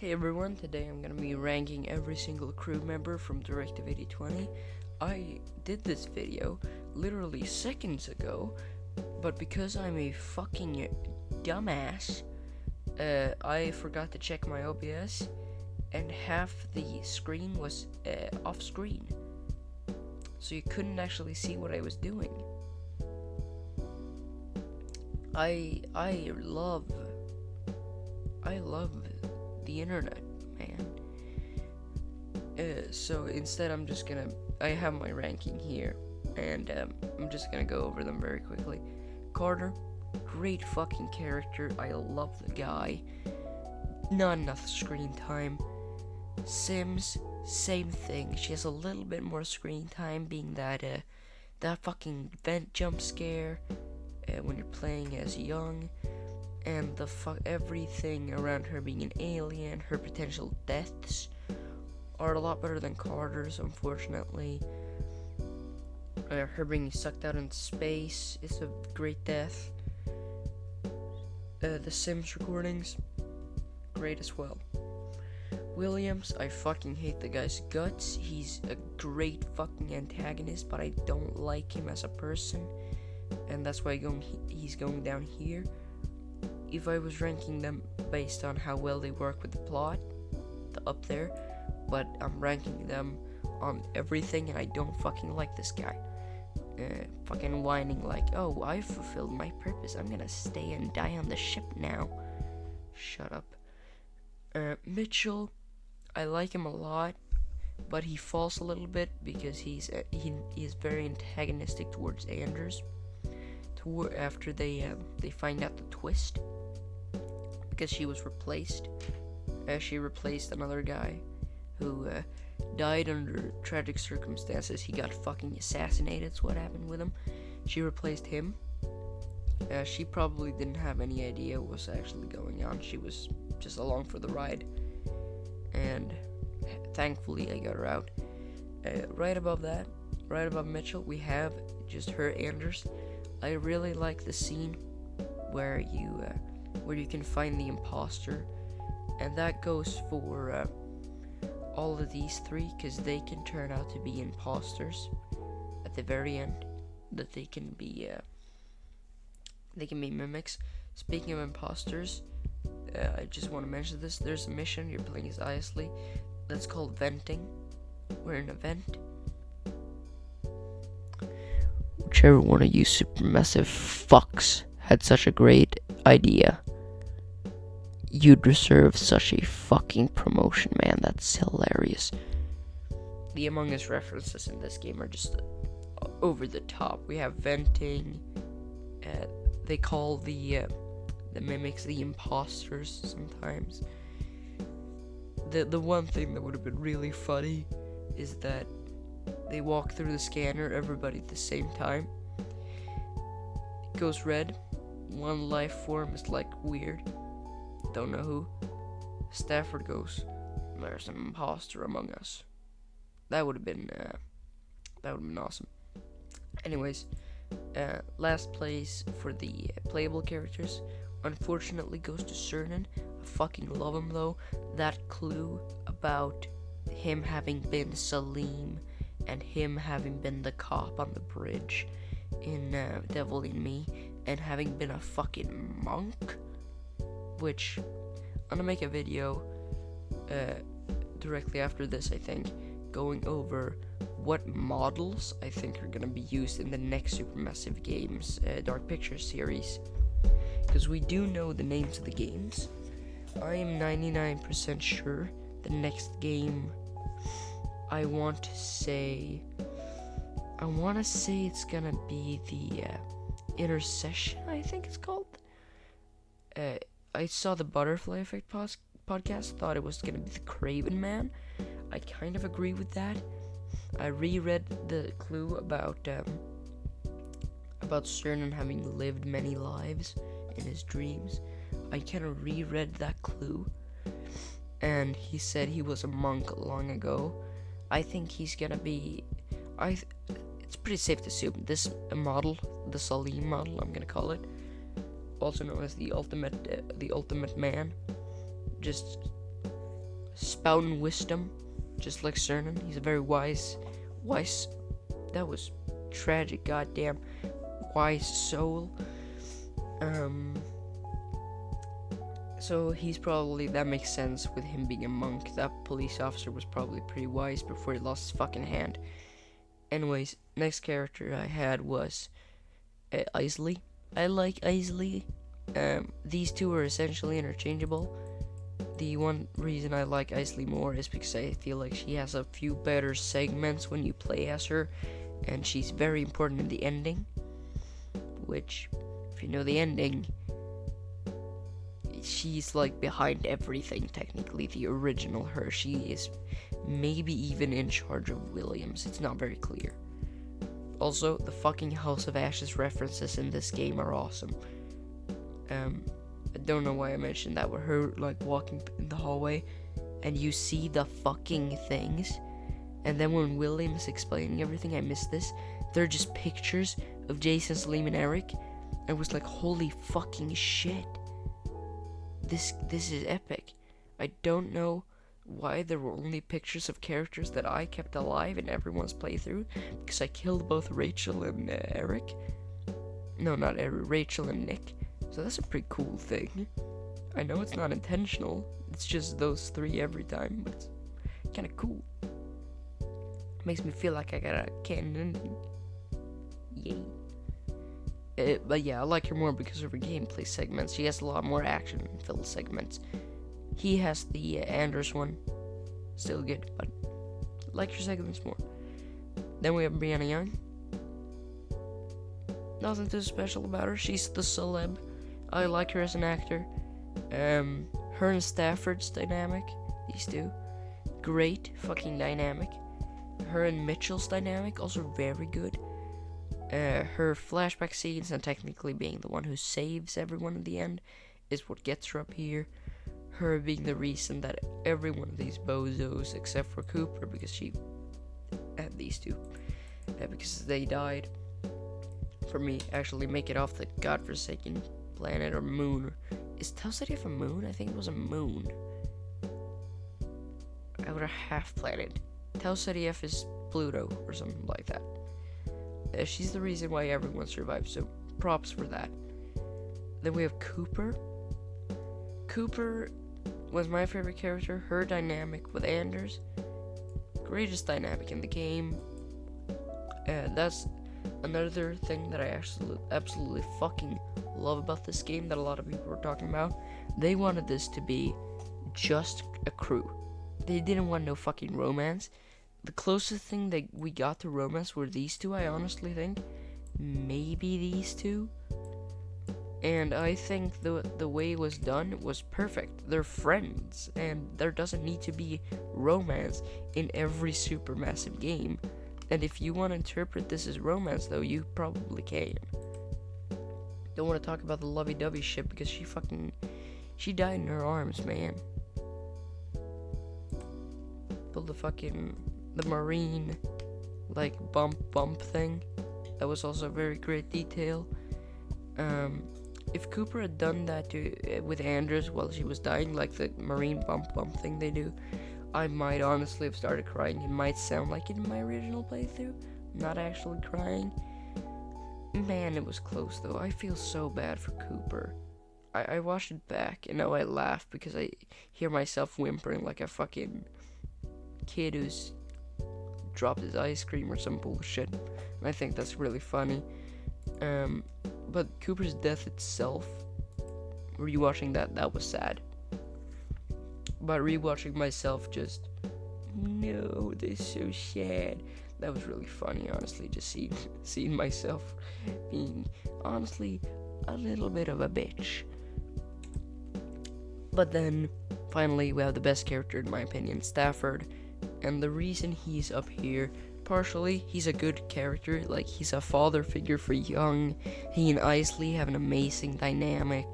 Hey everyone, today I'm gonna be ranking every single crew member from Directive 8020. I did this video literally seconds ago, but because I'm a fucking dumbass, I forgot to check my OBS, and half the screen was off screen, so you couldn't actually see what I was doing. I love the internet, man. So instead I have my ranking here, and I'm just gonna go over them very quickly. Carter, great fucking character, I love the guy. Not enough screen time. Sims, same thing, she has a little bit more screen time, being that fucking vent jump scare when you're playing as young, and everything around her being an alien, her potential deaths are a lot better than Carter's, unfortunately. Her being sucked out into space is a great death. The Sims recordings, great as well. Williams, I fucking hate the guy's guts. He's a great fucking antagonist, but I don't like him as a person, and that's why he's going down here. If I was ranking them based on how well they work with the plot, up there, but I'm ranking them on everything, and I don't fucking like this guy. Fucking whining like, oh, I fulfilled my purpose, I'm gonna stay and die on the ship now. Shut up. Mitchell, I like him a lot, but he falls a little bit because he is very antagonistic towards Anders. After they find out the twist, because she was replaced. She replaced another guy who died under tragic circumstances. He got fucking assassinated, that's what happened with him. She replaced him. She probably didn't have any idea what was actually going on. She was just along for the ride. And thankfully I got her out. Right above Mitchell, we have just her, Anders. I really like the scene where you can find the imposter, and that goes for all of these three, because they can turn out to be imposters at the very end. That they can be mimics. Speaking of imposters, I just want to mention this. There's a mission you're playing as Isley that's called venting. We're in a vent. Whichever one of you supermassive fucks had such a great idea, you deserve such a fucking promotion, man. That's hilarious. The Among Us references in this game are just over the top. We have venting. They call the mimics the imposters sometimes. The one thing that would have been really funny is that they walk through the scanner, everybody at the same time. It goes red. One life form is like weird. Don't know who. Stafford goes, there's an imposter among us. That would have been awesome. Anyways, last place for the playable characters, unfortunately, goes to Cernan. I fucking love him though. That clue about him having been Salim and him having been the cop on the bridge in Devil in Me, and having been a fucking monk, which I'm gonna make a video directly after this, I think, going over what models I think are gonna be used in the next Supermassive Games Dark Pictures series, because we do know the names of the games. I am 99% sure the next game, I want to say it's gonna be the Intercession, I think it's called. I saw the Butterfly Effect podcast, thought it was gonna be the Craven Man. I kind of agree with that. I reread the clue about Cernan having lived many lives in his dreams. I kind of reread that clue, and he said he was a monk long ago. I think he's gonna be. It's pretty safe to assume this model, the Salim model, I'm gonna call it, also known as the ultimate man, just spouting wisdom, just like Cernan. He's a very wise. That was tragic, goddamn. Wise soul. So he's probably, that makes sense with him being a monk. That police officer was probably pretty wise before he lost his fucking hand. Anyways, next character I had was Isley. I like Isley. These two are essentially interchangeable. The one reason I like Isley more is because I feel like she has a few better segments when you play as her, and she's very important in the ending. Which, if you know the ending, she's like behind everything, technically, the original her. She is maybe even in charge of Williams. It's not very clear. Also, the fucking House of Ashes references in this game are awesome. I don't know why I mentioned that with her, like, walking in the hallway, and you see the fucking things, and then when Williams explaining everything, I missed this, they're just pictures of Jason, Salim, and Eric. I was like, holy fucking shit. This is epic. I don't know why there were only pictures of characters that I kept alive in everyone's playthrough, because I killed both Rachel and Eric. No, not Eric, Rachel and Nick. So that's a pretty cool thing. I know it's not intentional, it's just those three every time, but it's kinda cool. Makes me feel like I got a canon ending. Yay. But yeah, I like her more because of her gameplay segments. She has a lot more action-filled segments. He has the Anders one. Still good, but I like her segments more. Then we have Brianna Young. Nothing too special about her. She's the celeb. I like her as an actor. Her and Stafford's dynamic. These two. Great fucking dynamic. Her and Mitchell's dynamic, also very good. Her flashback scenes and technically being the one who saves everyone in the end is what gets her up here. Her being the reason that every one of these bozos, except for Cooper, because she had these two, because they died, for me, actually make it off the godforsaken planet or moon. Is Tau Ceti a moon? I think it was a moon. Or a half planet. Tau Ceti is Pluto or something like that. She's the reason why everyone survived, so props for that. Then we have Cooper. Cooper was my favorite character. Her dynamic with Anders, greatest dynamic in the game. That's another thing that I absolutely fucking love about this game that a lot of people were talking about. They wanted this to be just a crew. They didn't want no fucking romance. The closest thing that we got to romance were these two, I honestly think. Maybe these two. And I think the way it was done was perfect. They're friends, and there doesn't need to be romance in every supermassive game. And if you want to interpret this as romance, though, you probably can. Don't want to talk about the lovey-dovey shit because she died in her arms, man. Build the marine, like, bump thing. That was also a very great detail. If Cooper had done that with Anders while she was dying, like the marine bump thing they do, I might honestly have started crying. It might sound like it in my original playthrough. Not actually crying. Man, it was close though. I feel so bad for Cooper. I watched it back and now I laugh because I hear myself whimpering like a fucking kid who's dropped his ice cream or some bullshit. And I think that's really funny. But Cooper's death itself, rewatching that was sad. But rewatching myself just, no, this is so sad. That was really funny, honestly, just seeing myself being, honestly, a little bit of a bitch. But then, finally, we have the best character, in my opinion, Stafford. And the reason he's up here, partially, he's a good character. Like, he's a father figure for Young. He and Isley have an amazing dynamic.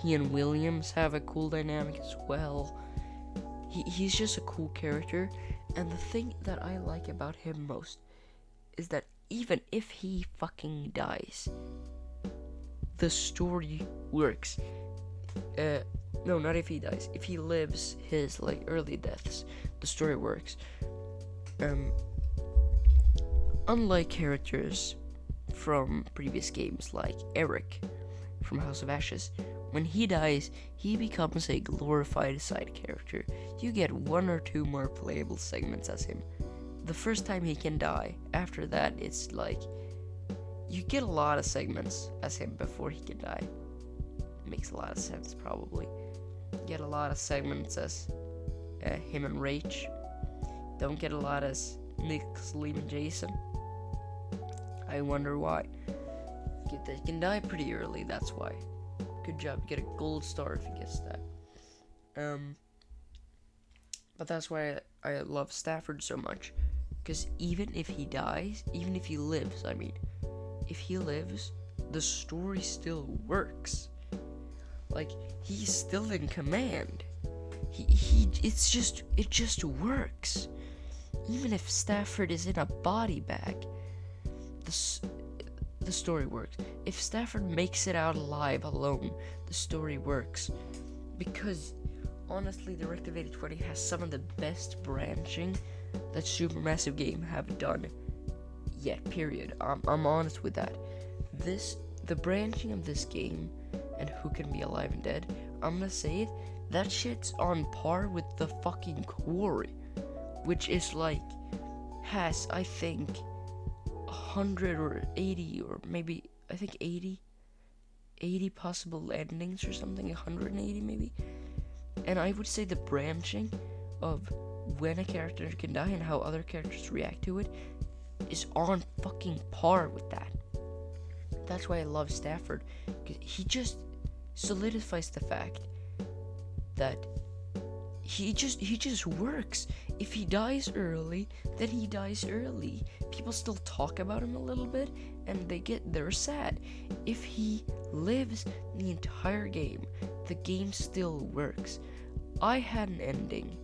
He and Williams have a cool dynamic as well. He's just a cool character. And the thing that I like about him most is that even if he fucking dies, the story works. No, not if he dies. If he lives his like early deaths, the story works. Unlike characters from previous games like Eric from House of Ashes, when he dies, he becomes a glorified side character. You get 1 or 2 more playable segments as him. The first time he can die, after that it's like you get a lot of segments as him before he can die. Makes a lot of sense, probably. Get a lot of segments as him and Rach. Don't get a lot as Nick, Liam, and Jason. I wonder why. They can die pretty early, that's why. Good job, get a gold star if he gets that. But that's why I love Stafford so much. Because even if he dies, even if he lives, if he lives, the story still works. Like, he's still in command. It just works. Even if Stafford is in a body bag, the story works. If Stafford makes it out alive alone, the story works. Because, honestly, Directive 8020 has some of the best branching that Supermassive Game have done yet, period. I'm honest with that. The branching of this game, and who can be alive and dead, I'm gonna say it, that shit's on par with the fucking Quarry, which is like, has, I think, 100 or 80, or maybe, I think 80 possible endings or something, 180 maybe. And I would say the branching of when a character can die and how other characters react to it is on fucking par with that. That's why I love Stafford, because he just solidifies the fact that he just works. If he dies early, then he dies early. People still talk about him a little bit, and they're sad. If he lives the entire game, the game still works. I had an ending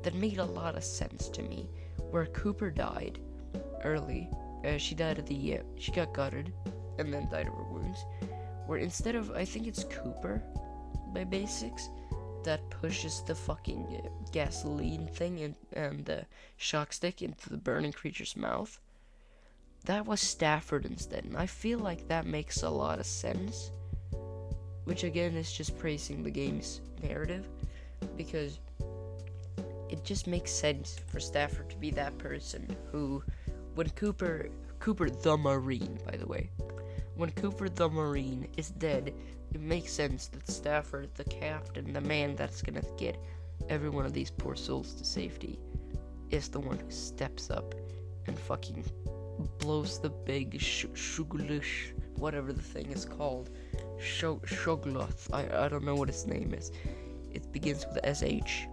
that made a lot of sense to me, where Cooper died early. She got gutted, and then died of her wounds. Where instead of, I think it's Cooper by Basics, that pushes the fucking gasoline thing and the shock stick into the burning creature's mouth, that was Stafford instead, and I feel like that makes a lot of sense, which again is just praising the game's narrative, because it just makes sense for Stafford to be that person who, when Cooper the Marine, by the way, when Cooper the Marine is dead, it makes sense that Stafford, the captain, the man that's gonna get every one of these poor souls to safety, is the one who steps up and fucking blows the big Shuglush, whatever the thing is called, Shogloth, I don't know what its name is. It begins with SH,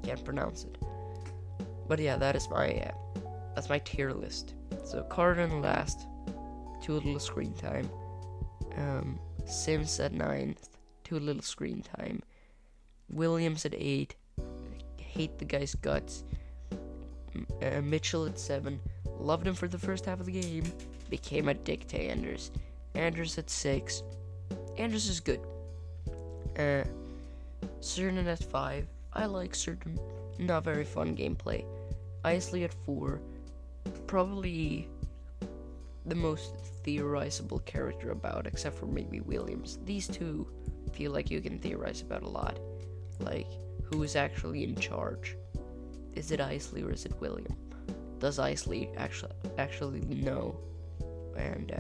can't pronounce it. But yeah, that's my tier list. So Cardin last, too little screen time. Sims at 9th, too little screen time. Williams at 8, hate the guy's guts. Mitchell at 7, loved him for the first half of the game, became a dick to Anders. Anders at 6, Anders is good. Cernan at 5, I like Cernan, not very fun gameplay. Isley at 4, probably the most theorizable character about, except for maybe Williams. These two feel like you can theorize about a lot. Like, who is actually in charge? Is it Isley or is it William? Does Isley actually know? And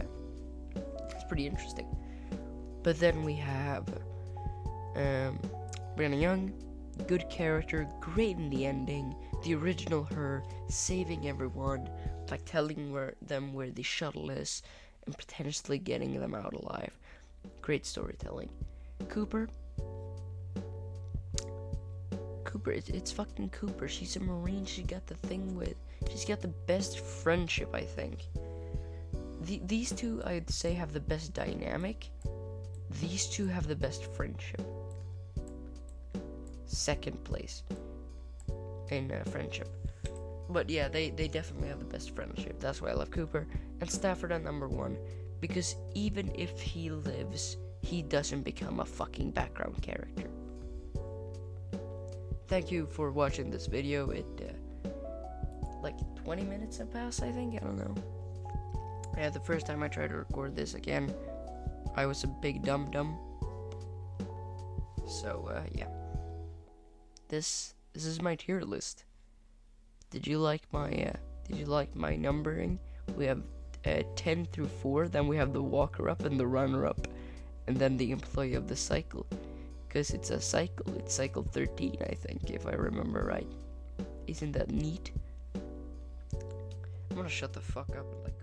it's pretty interesting. But then we have Brianna Young, good character, great in the ending, the original her, saving everyone, like telling them where the shuttle is, and potentially getting them out alive. Great storytelling. Cooper, it's fucking Cooper. She's a Marine. She's got the best friendship, I think. These two, I'd say, have the best dynamic. These two have the best friendship. Second place in friendship. But yeah, they definitely have the best friendship. That's why I love Cooper. And Stafford at number 1. Because even if he lives, he doesn't become a fucking background character. thank you for watching this video. It like 20 minutes have passed, I think. I don't know. Yeah, the first time I tried to record this again, I was a big dum-dum. So yeah, this is my tier list. Did you like my numbering? We have 10 through 4, then we have the walker-up and the runner-up, and then the employee of the cycle. Because it's a cycle, it's cycle 13, I think, if I remember right. Isn't that neat? I'm gonna shut the fuck up and like